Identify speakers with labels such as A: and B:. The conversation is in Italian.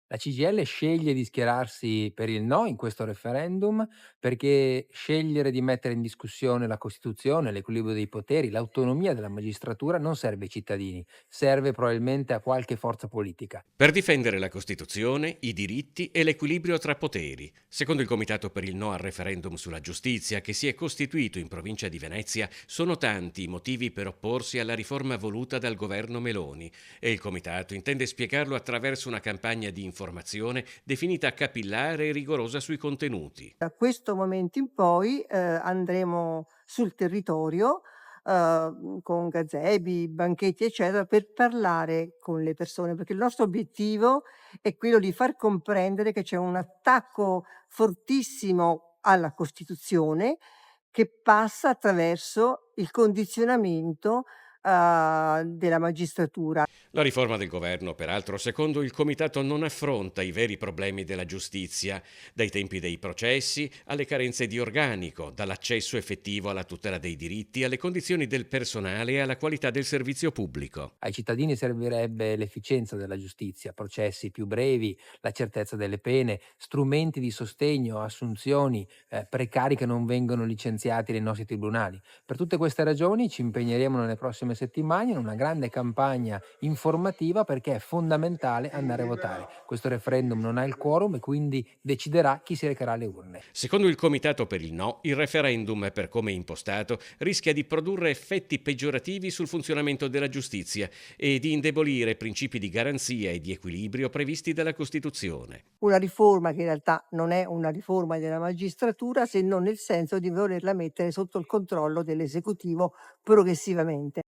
A: La CGIL sceglie di schierarsi per il no in questo referendum perché scegliere di mettere in discussione la Costituzione, l'equilibrio dei poteri, l'autonomia della magistratura non serve ai cittadini, serve probabilmente a qualche forza politica.
B: Per difendere la Costituzione, i diritti e l'equilibrio tra poteri. Secondo il Comitato per il no al referendum sulla giustizia, che si è costituito in provincia di Venezia, sono tanti i motivi per opporsi alla riforma voluta dal governo Meloni e il Comitato intende spiegarlo attraverso una campagna di informazione definita capillare e rigorosa sui contenuti.
C: Da questo momento in poi, andremo sul territorio, con gazebi, banchetti, eccetera, per parlare con le persone, perché il nostro obiettivo è quello di far comprendere che c'è un attacco fortissimo alla Costituzione, che passa attraverso il condizionamento, della magistratura.
B: La riforma del governo, peraltro, secondo il Comitato non affronta i veri problemi della giustizia, dai tempi dei processi alle carenze di organico, dall'accesso effettivo alla tutela dei diritti alle condizioni del personale e alla qualità del servizio pubblico.
A: Ai cittadini servirebbe l'efficienza della giustizia, processi più brevi, la certezza delle pene, strumenti di sostegno, assunzioni, precari che non vengono licenziati nei nostri tribunali. Per tutte queste ragioni ci impegneremo nelle prossime settimane in una grande campagna informativa perché è fondamentale andare a votare. Questo referendum non ha il quorum e quindi deciderà chi si recherà alle urne.
B: Secondo il Comitato per il no, il referendum, per come è impostato, rischia di produrre effetti peggiorativi sul funzionamento della giustizia e di indebolire principi di garanzia e di equilibrio previsti dalla Costituzione.
C: Una riforma che in realtà non è una riforma della magistratura, se non nel senso di volerla mettere sotto il controllo dell'esecutivo progressivamente.